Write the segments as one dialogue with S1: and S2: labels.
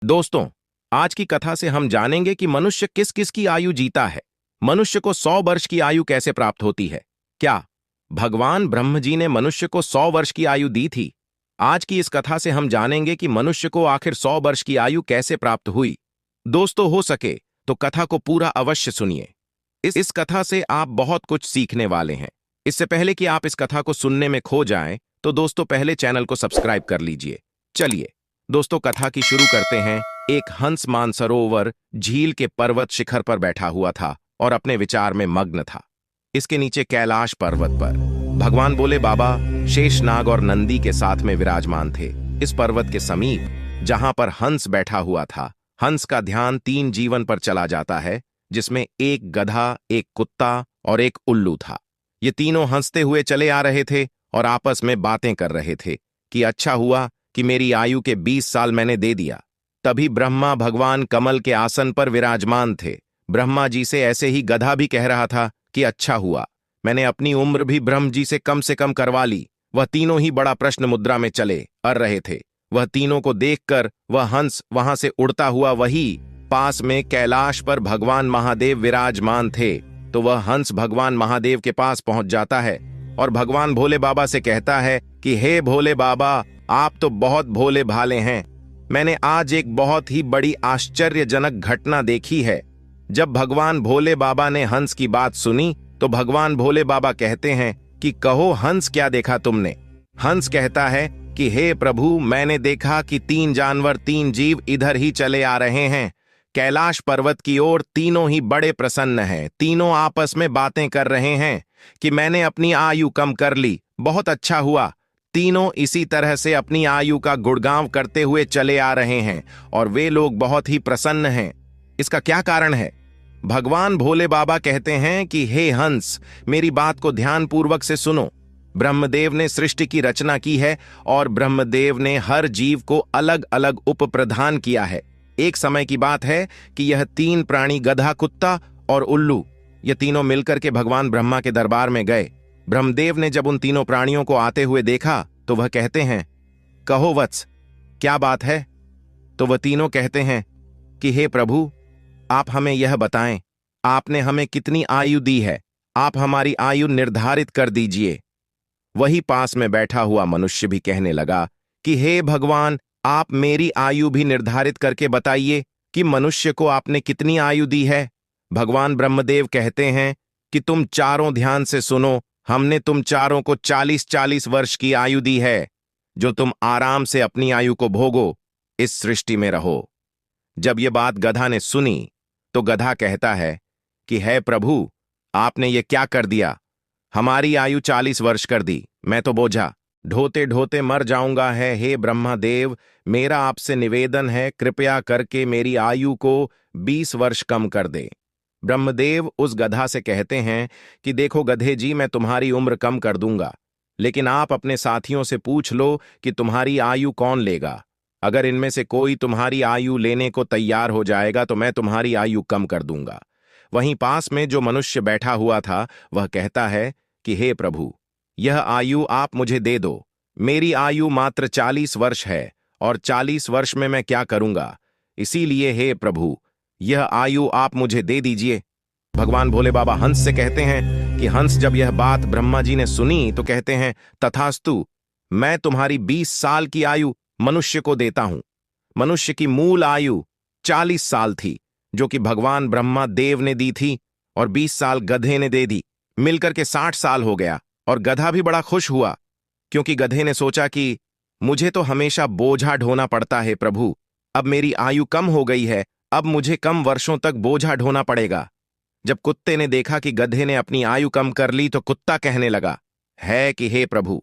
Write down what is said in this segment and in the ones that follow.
S1: दोस्तों, आज की कथा से हम जानेंगे कि मनुष्य किस किस की आयु जीता है। मनुष्य को 100 वर्ष की आयु कैसे प्राप्त होती है? क्या भगवान ब्रह्म जी ने मनुष्य को 100 वर्ष की आयु दी थी? आज की इस कथा से हम जानेंगे कि मनुष्य को आखिर 100 वर्ष की आयु कैसे प्राप्त हुई। दोस्तों, हो सके तो कथा को पूरा अवश्य सुनिए। इस कथा से आप बहुत कुछ सीखने वाले हैं। इससे पहले कि आप इस कथा को सुनने में खो जाएं, तो दोस्तों पहले चैनल को सब्सक्राइब कर लीजिए। चलिए दोस्तों, कथा की शुरू करते हैं। एक हंस मानसरोवर झील के पर्वत शिखर पर बैठा हुआ था और अपने विचार में मग्न था। इसके नीचे कैलाश पर्वत पर भगवान भोले बाबा शेषनाग और नंदी के साथ में विराजमान थे। इस पर्वत के समीप जहां पर हंस बैठा हुआ था, हंस का ध्यान 3 जीवन पर चला जाता है, जिसमें एक गधा, एक कुत्ता और एक उल्लू था। ये तीनों हंसते हुए चले आ रहे थे और आपस में बातें कर रहे थे कि अच्छा हुआ कि मेरी आयु के 20 साल मैंने दे दिया। तभी ब्रह्मा भगवान कमल के आसन पर विराजमान थे। ब्रह्मा जी से ऐसे ही गधा भी कह रहा था कि अच्छा हुआ मैंने अपनी उम्र भी ब्रह्म जी से कम करवा ली। वह तीनों ही बड़ा प्रश्न मुद्रा में चले अर रहे थे। वह तीनों को देखकर वह हंस वहां से उड़ता हुआ वही पास में कैलाश पर भगवान महादेव विराजमान थे, तो वह हंस भगवान महादेव के पास पहुंच जाता है और भगवान भोले बाबा से कहता है कि हे भोले बाबा, आप तो बहुत भोले भाले हैं। मैंने आज एक बहुत ही बड़ी आश्चर्यजनक घटना देखी है। जब भगवान भोले बाबा ने हंस की बात सुनी तो भगवान भोले बाबा कहते हैं कि कहो हंस, क्या देखा तुमने? हंस कहता है कि हे प्रभु, मैंने देखा कि 3 जानवर, 3 जीव इधर ही चले आ रहे हैं कैलाश पर्वत की ओर। तीनों ही बड़े प्रसन्न हैं। तीनों आपस में बातें कर रहे हैं कि मैंने अपनी आयु कम कर ली, बहुत अच्छा हुआ। तीनों इसी तरह से अपनी आयु का गुणगान करते हुए चले आ रहे हैं और वे लोग बहुत ही प्रसन्न हैं। इसका क्या कारण है? भगवान भोले बाबा कहते हैं कि हे हंस, मेरी बात को ध्यानपूर्वक से सुनो। ब्रह्मदेव ने सृष्टि की रचना की है और ब्रह्मदेव ने हर जीव को अलग अलग उप प्रदान किया है। एक समय की बात है कि यह 3 प्राणी, गधा, कुत्ता और उल्लू, ये तीनों मिलकर के भगवान ब्रह्मा के दरबार में गए। ब्रह्मदेव ने जब उन तीनों प्राणियों को आते हुए देखा तो वह कहते हैं, कहो वत्स, क्या बात है? तो वह तीनों कहते हैं कि हे प्रभु, आप हमें यह बताएं, आपने हमें कितनी आयु दी है? आप हमारी आयु निर्धारित कर दीजिए। वही पास में बैठा हुआ मनुष्य भी कहने लगा कि हे भगवान, आप मेरी आयु भी निर्धारित करके बताइए कि मनुष्य को आपने कितनी आयु दी है। भगवान ब्रह्मदेव कहते हैं कि तुम चारों ध्यान से सुनो, हमने तुम चारों को 40-40 वर्ष की आयु दी है, जो तुम आराम से अपनी आयु को भोगो, इस सृष्टि में रहो। जब यह बात गधा ने सुनी तो गधा कहता है कि हे प्रभु, आपने ये क्या कर दिया? हमारी आयु 40 वर्ष कर दी, मैं तो बोझा ढोते ढोते मर जाऊंगा है। हे ब्रह्मदेव, मेरा आपसे निवेदन है, कृपया करके मेरी आयु को 20 वर्ष कम कर दे। ब्रह्मदेव उस गधा से कहते हैं कि देखो गधे जी, मैं तुम्हारी उम्र कम कर दूंगा, लेकिन आप अपने साथियों से पूछ लो कि तुम्हारी आयु कौन लेगा। अगर इनमें से कोई तुम्हारी आयु लेने को तैयार हो जाएगा तो मैं तुम्हारी आयु कम कर दूंगा। वहीं पास में जो मनुष्य बैठा हुआ था वह कहता है कि हे प्रभु, यह आयु आप मुझे दे दो। मेरी आयु मात्र 40 वर्ष है और 40 वर्ष में मैं क्या करूंगा? इसीलिए हे प्रभु, यह आयु आप मुझे दे दीजिए। भगवान भोले बाबा हंस से कहते हैं कि हंस, जब यह बात ब्रह्मा जी ने सुनी तो कहते हैं, तथास्तु, मैं तुम्हारी 20 साल की आयु मनुष्य को देता हूं। मनुष्य की मूल आयु 40 साल थी, जो कि भगवान ब्रह्मा देव ने दी थी, और 20 साल गधे ने दे दी। मिलकर के 60 साल हो गया और गधा भी बड़ा खुश हुआ, क्योंकि गधे ने सोचा कि मुझे तो हमेशा बोझा ढोना पड़ता है प्रभु, अब मेरी आयु कम हो गई है, अब मुझे कम वर्षों तक बोझा ढोना पड़ेगा। जब कुत्ते ने देखा कि गधे ने अपनी आयु कम कर ली तो कुत्ता कहने लगा है कि हे प्रभु,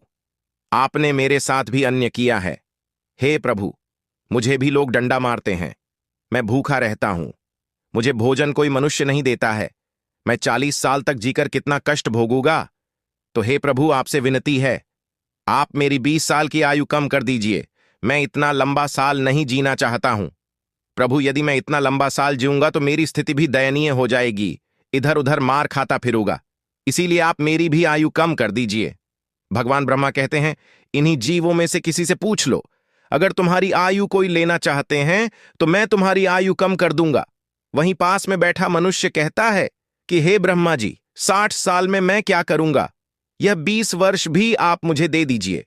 S1: आपने मेरे साथ भी अन्य किया है। हे प्रभु, मुझे भी लोग डंडा मारते हैं, मैं भूखा रहता हूं, मुझे भोजन कोई मनुष्य नहीं देता है, मैं 40 साल तक जीकर कितना कष्ट भोगूंगा। तो हे प्रभु, आपसे विनती है, आप मेरी 20 साल की आयु कम कर दीजिए। मैं इतना लंबा साल नहीं जीना चाहता हूं। प्रभु, यदि मैं इतना लंबा साल जीऊंगा तो मेरी स्थिति भी दयनीय हो जाएगी, इधर उधर मार खाता फिरूंगा, इसीलिए आप मेरी भी आयु कम कर दीजिए। भगवान ब्रह्मा कहते हैं, इन्हीं जीवों में से किसी से पूछ लो, अगर तुम्हारी आयु कोई लेना चाहते हैं तो मैं तुम्हारी आयु कम कर दूंगा। वहीं पास में बैठा मनुष्य कहता है कि हे ब्रह्मा जी, 60 साल में मैं क्या करूंगा? यह 20 वर्ष भी आप मुझे दे दीजिए।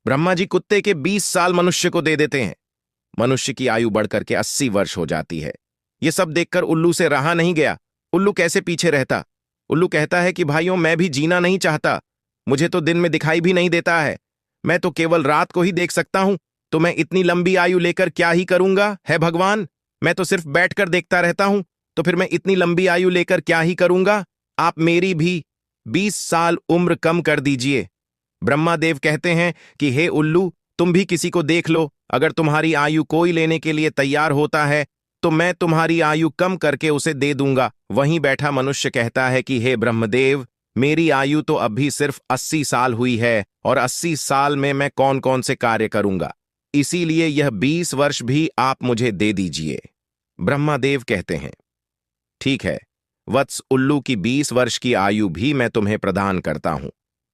S1: ब्रह्मा जी कुत्ते के 20 साल मनुष्य को दे देते हैं। मनुष्य की आयु बढ़कर के 80 वर्ष हो जाती है। यह सब देखकर उल्लू से रहा नहीं गया। उल्लू कैसे पीछे रहता? उल्लू कहता है कि भाइयों, मैं भी जीना नहीं चाहता। मुझे तो दिन में दिखाई भी नहीं देता है। मैं तो केवल रात को ही देख सकता हूं। तो मैं इतनी लंबी आयु लेकर क्या ही करूंगा? है भगवान, मैं तो सिर्फ बैठकर देखता रहता हूं। तो फिर मैं इतनी लंबी आयु लेकर क्या ही करूंगा? आप मेरी भी 20 साल उम्र कम कर दीजिए। ब्रह्मादेव कहते हैं कि हे उल्लू, तुम भी किसी को देख लो। अगर तुम्हारी आयु कोई लेने के लिए तैयार होता है तो मैं तुम्हारी आयु कम करके उसे दे दूंगा। वहीं बैठा मनुष्य कहता है कि हे ब्रह्मदेव, मेरी आयु तो अभी सिर्फ 80 साल हुई है और 80 साल में मैं कौन कौन से कार्य करूंगा, इसीलिए यह 20 वर्ष भी आप मुझे दे दीजिए। ब्रह्मादेव कहते हैं, ठीक है वत्स, उल्लू की 20 वर्ष की आयु भी मैं तुम्हें प्रदान करता हूं।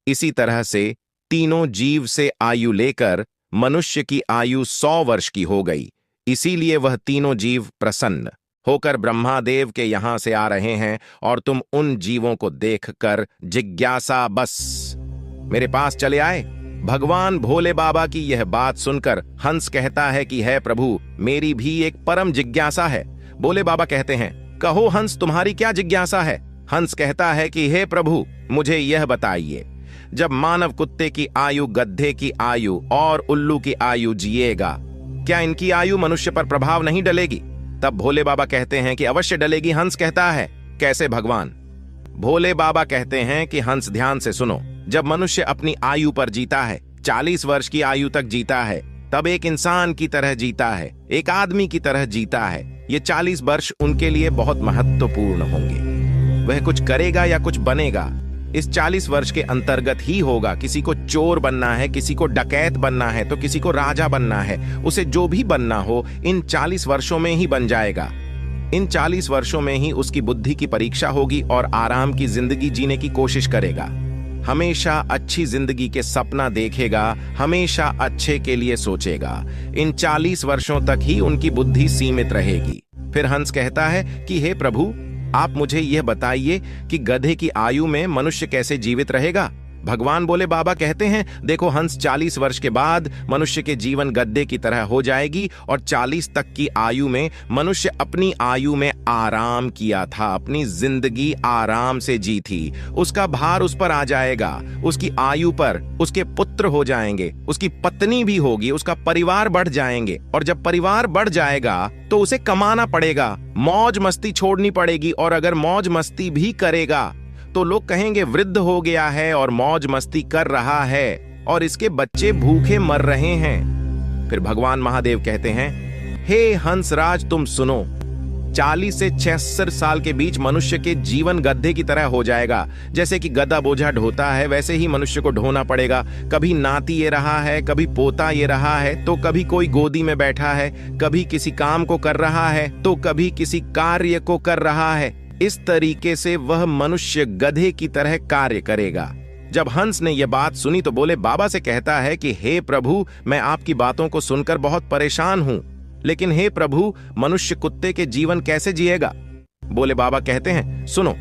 S1: इसी तरह से तीनों जीव से आयु लेकर मनुष्य की आयु 100 वर्ष की हो गई। इसीलिए वह तीनों जीव प्रसन्न होकर ब्रह्मादेव के यहां से आ रहे हैं और तुम उन जीवों को देखकर जिज्ञासा बस मेरे पास चले आए। भगवान भोले बाबा की यह बात सुनकर हंस कहता है कि है प्रभु, मेरी भी एक परम जिज्ञासा है। भोले बाबा कहते हैं, कहो हंस, तुम्हारी क्या जिज्ञासा है? हंस कहता है कि हे प्रभु, मुझे यह बताइए, जब मानव कुत्ते की आयु, गधे की आयु और उल्लू की आयु जिएगा, क्या इनकी आयु मनुष्य पर प्रभाव नहीं डलेगी? तब भोले बाबा कहते हैं कि अवश्य डलेगी। हंस कहता है, कैसे भगवान? भोले बाबा कहते हैं कि हंस, ध्यान से सुनो। जब मनुष्य अपनी आयु पर जीता है, 40 वर्ष की आयु तक जीता है, तब एक इंसान की तरह जीता है, एक आदमी की तरह जीता है। ये 40 वर्ष उनके लिए बहुत महत्वपूर्ण होंगे। वह कुछ करेगा या कुछ बनेगा, इस 40 वर्ष के अंतर्गत ही होगा। किसी को चोर बनना है, किसी को डकैत बनना है, तो किसी को राजा बनना है। उसे जो भी बनना हो इन 40 वर्षों में ही बन जाएगा। इन 40 वर्षों में ही उसकी बुद्धि की परीक्षा होगी और आराम की जिंदगी जीने की कोशिश करेगा। हमेशा अच्छी जिंदगी के सपना देखेगा, हमेशा अच्छे के लिए सोचेगा। इन 40 वर्षों तक ही उनकी बुद्धि सीमित रहेगी। फिर हंस कहता है कि हे प्रभु, आप मुझे यह बताइए कि गधे की आयु में मनुष्य कैसे जीवित रहेगा? भगवान भोले बाबा कहते हैं, देखो हंस, 40 वर्ष के बाद मनुष्य के जीवन गधे की तरह हो जाएगी और 40 तक की आयु में मनुष्य अपनी आयु में आराम किया था, अपनी जिंदगी आराम से जी थी। उसका भार उस पर आ जाएगा, उसकी आयु पर उसके पुत्र हो जाएंगे, उसकी पत्नी भी होगी, उसका परिवार बढ़ जाएंगे। और जब परिवार बढ़ जाएगा तो उसे कमाना पड़ेगा, मौज मस्ती छोड़नी पड़ेगी। और अगर मौज मस्ती भी करेगा तो लोग कहेंगे वृद्ध हो गया है और मौज मस्ती कर रहा है और इसके बच्चे भूखे मर रहे हैं। फिर भगवान महादेव कहते हैं, हे हंसराज, तुम सुनो, 40 से 76 साल के बीच मनुष्य के जीवन गधे की तरह हो जाएगा। जैसे कि गधा बोझा ढोता है, वैसे ही मनुष्य को ढोना पड़ेगा। कभी नाती ये रहा है, कभी पोता ये रहा है, तो कभी कोई गोदी में बैठा है, कभी किसी काम को कर रहा है, तो कभी किसी कार्य को कर रहा है। इस तरीके से वह मनुष्य गधे की तरह कार्य करेगा। जब हंस ने यह बात सुनी तो भोले बाबा से कहता है कि हे प्रभु, मैं आपकी बातों को सुनकर बहुत परेशान हूं, लेकिन हे प्रभु, मनुष्य कुत्ते के जीवन कैसे जिएगा? भोले बाबा कहते हैं, सुनो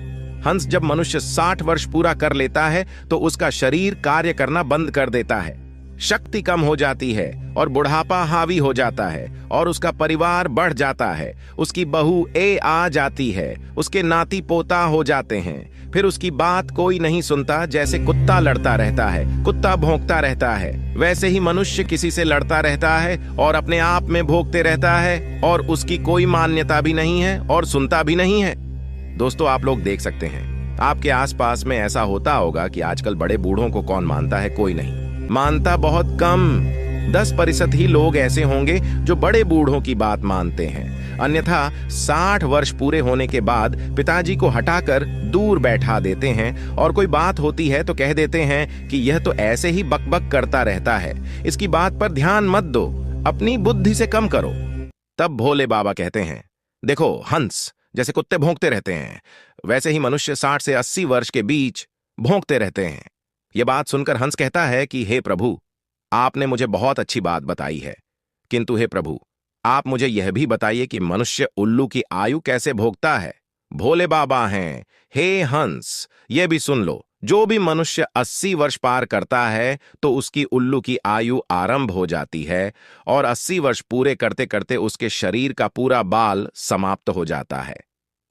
S1: हंस, जब मनुष्य 60 वर्ष पूरा कर लेता है तो उसका शरीर कार्य करना बंद कर देता है, शक्ति कम हो जाती है और बुढ़ापा हावी हो जाता है और उसका परिवार बढ़ जाता है, उसकी बहू आ जाती है, उसके नाती पोता हो जाते हैं। फिर उसकी बात कोई नहीं सुनता। जैसे कुत्ता लड़ता रहता है, कुत्ता भौंकता रहता है, वैसे ही मनुष्य किसी से लड़ता रहता है और अपने आप में भोंकते रहता है और उसकी कोई मान्यता भी नहीं है और सुनता भी नहीं है। दोस्तों, आप लोग देख सकते हैं, आपके आसपास में ऐसा होता होगा कि आजकल बड़े बूढ़ों को कौन मानता है? कोई नहीं मानता, बहुत कम। 10% ही लोग ऐसे होंगे जो बड़े बूढ़ों की बात मानते हैं। अन्यथा 60 वर्ष पूरे होने के बाद पिताजी को हटाकर दूर बैठा देते हैं और कोई बात होती है तो कह देते हैं कि यह तो ऐसे ही बकबक करता रहता है, इसकी बात पर ध्यान मत दो, अपनी बुद्धि से कम करो। तब भोले बाबा कहते हैं, देखो हंस, जैसे कुत्ते भौंकते रहते हैं, वैसे ही मनुष्य 60 से 80 वर्ष के बीच भौंकते रहते हैं। यह बात सुनकर हंस कहता है कि हे प्रभु, आपने मुझे बहुत अच्छी बात बताई है। किंतु हे प्रभु, आप मुझे यह भी बताइए कि मनुष्य उल्लू की आयु कैसे भोगता है। भोले बाबा हैं, हे हंस, ये भी सुन लो, जो भी मनुष्य 80 वर्ष पार करता है तो उसकी उल्लू की आयु आरंभ हो जाती है और 80 वर्ष पूरे करते करते उसके शरीर का पूरा बाल समाप्त हो जाता है।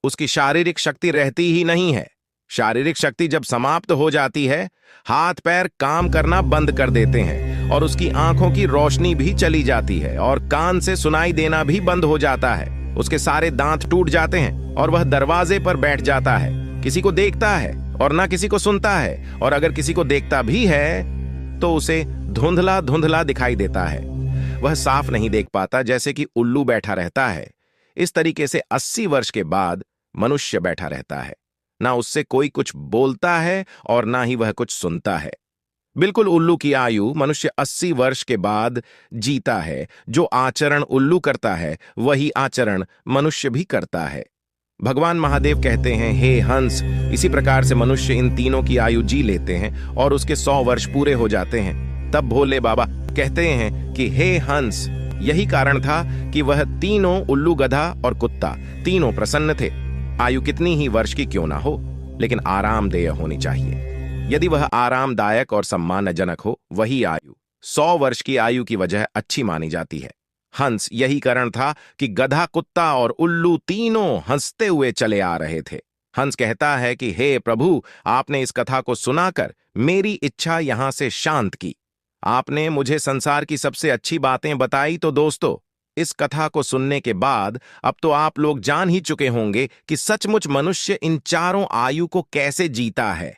S1: उसकी शारीरिक शक्ति रहती ही नहीं है। शारीरिक शक्ति जब समाप्त हो जाती है, हाथ पैर काम करना बंद कर देते हैं और उसकी आंखों की रोशनी भी चली जाती है और कान से सुनाई देना भी बंद हो जाता है। उसके सारे दांत टूट जाते हैं और वह दरवाजे पर बैठ जाता है। किसी को देखता है और ना किसी को सुनता है, और अगर किसी को देखता भी है तो उसे धुंधला धुंधला दिखाई देता है। वह साफ नहीं देख पाता, जैसे कि उल्लू बैठा रहता है। इस तरीके से 80 वर्ष के बाद मनुष्य बैठा रहता है। ना उससे कोई कुछ बोलता है और ना ही वह कुछ सुनता है। बिल्कुल उल्लू की आयु मनुष्य 80 वर्ष के बाद जीता है। जो आचरण उल्लू करता है वही आचरण मनुष्य भी करता है। भगवान महादेव कहते हैं, हे हंस, इसी प्रकार से मनुष्य इन तीनों की आयु जी लेते हैं और उसके 100 वर्ष पूरे हो जाते हैं। तब भोले बाबा कहते हैं कि हे हंस, यही कारण था कि वह तीनों, उल्लू, गधा और कुत्ता, तीनों प्रसन्न थे। आयु कितनी ही वर्ष की क्यों ना हो, लेकिन आरामदेय होनी चाहिए। यदि वह आरामदायक और सम्मानजनक हो, वही आयु 100 वर्ष की आयु की वजह अच्छी मानी जाती है। हंस, यही कारण था कि गधा, कुत्ता और उल्लू तीनों हंसते हुए चले आ रहे थे। हंस कहता है कि हे प्रभु, आपने इस कथा को सुनाकर मेरी इच्छा यहां से शांत की। आपने मुझे संसार की सबसे अच्छी बातें बताई। तो दोस्तों, इस कथा को सुनने के बाद अब तो आप लोग जान ही चुके होंगे कि सचमुच मनुष्य इन चारों आयु को कैसे जीता है।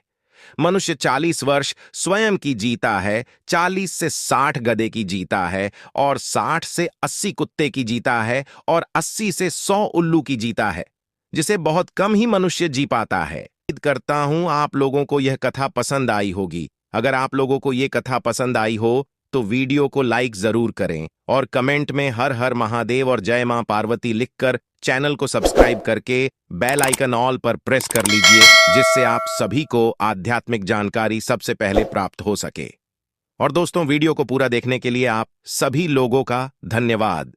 S1: मनुष्य 40 वर्ष स्वयं की जीता है, 40 से 60 गधे की जीता है और 60 से 80 कुत्ते की जीता है और 80 से 100 उल्लू की जीता है, जिसे बहुत कम ही मनुष्य जी पाता है। उम्मीद करता हूं आप लोगों को यह कथा पसंद आई होगी। अगर आप लोगों को यह कथा पसंद आई हो तो वीडियो को लाइक जरूर करें और कमेंट में हर हर महादेव और जय मां पार्वती लिखकर चैनल को सब्सक्राइब करके बेल आइकन ऑल पर प्रेस कर लीजिए, जिससे आप सभी को आध्यात्मिक जानकारी सबसे पहले प्राप्त हो सके। और दोस्तों, वीडियो को पूरा देखने के लिए आप सभी लोगों का धन्यवाद।